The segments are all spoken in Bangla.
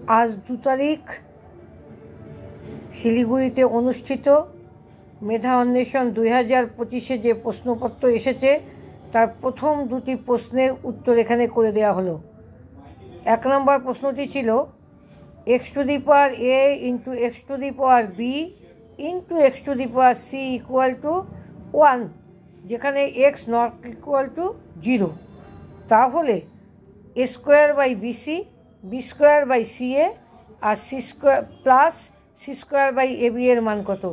आज 2 तारीख শিলিগুড়িতে অনুষ্ঠিত মেধা অন্বেষণ 2025 যে প্রশ্নপত্র এসেছে তার প্রথম দুটি প্রশ্নের উত্তর এখানে করে দেওয়া হলো। 1 নম্বর প্রশ্নটি ছিল x to the power a into x to the power b into x to the power c equal to 1, যেখানে x নট ইকুয়াল টু 0। তাহলে a square by bc, b square by ca আর c square plus c square by ab এর মান কত?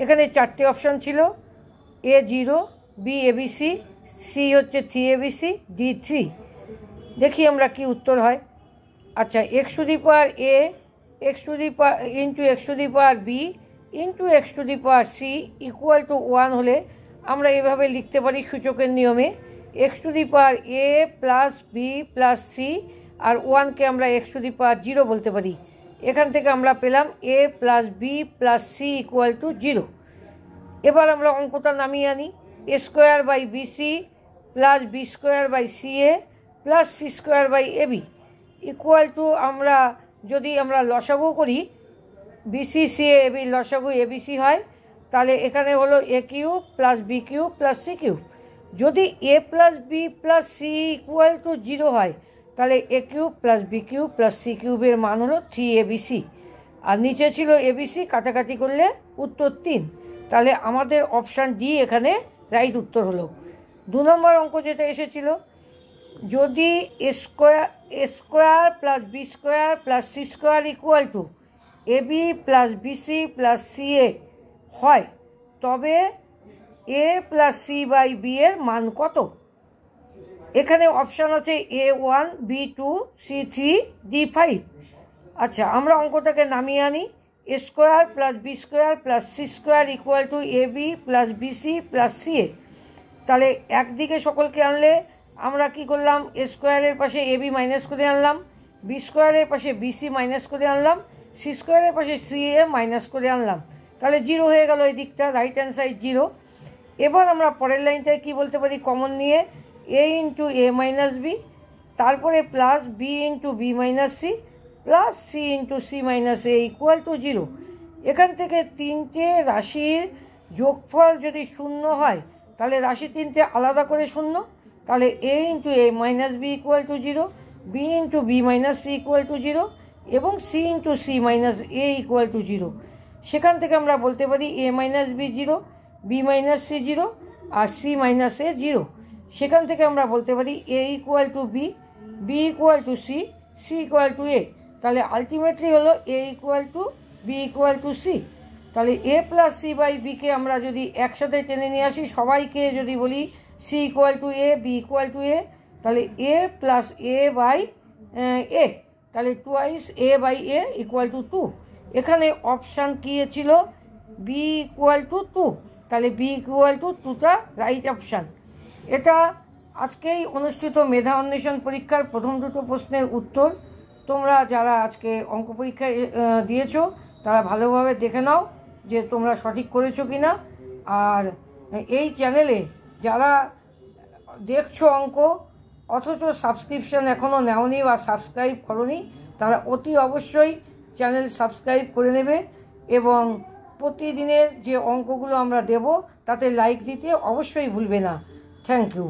এখানে 4টে অপশান ছিল, a 0, b abc, c হচ্ছে 3abc, d 3। দেখি আমরা কি উত্তর হয়। আচ্ছা, x to the power a x to the power into x to the power b into x to the power c equal to 1 হলে আমরা এভাবে লিখতে পারি সূচকের নিয়মে, x to the power a plus b plus c আর 1কে আমরা x টু দি পাওয়ার 0 বলতে পারি। এখান থেকে আমরা পেলাম a plus b plus c equal to 0। এবার আমরা অঙ্কটা নামিয়ে আনি, a square by bc plus b square by ca plus c square by ab equal to, আমরা যদি আমরা লসাগু করি বিসি সি এ বি লসাগু এবিসি হয়, তাহলে এখানে হলো A cube plus B cube plus C cube. যদি A plus B plus C equal to 0 হয় তাহলে A cube plus B cube plus C কিউবের মান হলো 3abc, আর নিচে ছিল এবিসি, কাটাকাটি করলে উত্তর 3। তাহলে আমাদের অপশান ডি এখানে রাইট উত্তর হলো। 2 নম্বর অঙ্ক যেটা এসেছিল, যদি A square plus B square plus C square equal to A B plus BC plus C A হয়, তবে A plus C by B এর মান কত? এখানে অপশান আছে a1, b2, c3, d5। আচ্ছা, আমরা অঙ্কটাকে নামিয়ে আনি, A square plus B square plus C square equal to A B plus BC plus C A. তাহলে একদিকে সকলকে আনলে আমরা কি করলাম, এ স্কোয়ারের পাশে এ বি মাইনাস করে আনলাম, বি স্কোয়ারের পাশে বিসি মাইনাস করে আনলাম, সি স্কোয়ারের পাশে সি এ মাইনাস করে আনলাম। তাহলে 0 হয়ে গেল এই দিকটা, রাইট হ্যান্ড সাইড 0। এবার আমরা পরের লাইনটায় কি বলতে পারি, কমন নিয়ে a into A minus b, তারপরে plus b into B minus c plus c into C minus A equal to 0। এখান থেকে 3টে রাশির যোগফল যদি 0 হয় তাহলে রাশি 3টে আলাদা করে 0, তাহলে A into A minus B equal to 0, B into B minus C equal to 0 এবং C into C minus A equal to 0। সেখান থেকে আমরা বলতে পারি A minus B 0, B minus C 0 আর সি মাইনাস এ 0। সেখান থেকে আমরা বলতে পারি A equal to B, B equal to C, C equal to A. তাহলে আলটিমেটলি হলো A equal to B equal to C. তাহলে এ প্লাস সি বাই বিকে আমরা যদি একসাথে টেনে নিয়ে আসি, সবাইকে যদি বলি C equal to A, B equal to A, তাহলে A plus A by A, তাহলে twice A by A equal to 2। এখানে অপশান কী ছিল, বি ইকুয়াল টু 2, তাহলে বি ইকুয়াল টু 2টা রাইট অপশান। এটা আজকেই অনুষ্ঠিত মেধা অন্বেষণ পরীক্ষার প্রথম দুটো প্রশ্নের উত্তর। তোমরা যারা আজকে অঙ্ক পরীক্ষা দিয়েছো তারা ভালোভাবে দেখে নাও যে তোমরা সঠিক করেছো কি না। আর এই চ্যানেলে যারা দেখছো অঙ্ক অথচ সাবস্ক্রিপশান এখনও নেওনি বা সাবস্ক্রাইব করোনি, তারা অতি অবশ্যই চ্যানেল সাবস্ক্রাইব করে নেবে এবং প্রতিদিনের যে অঙ্কগুলো আমরা দেব তাতে লাইক দিতে অবশ্যই ভুলবে না। Thank you.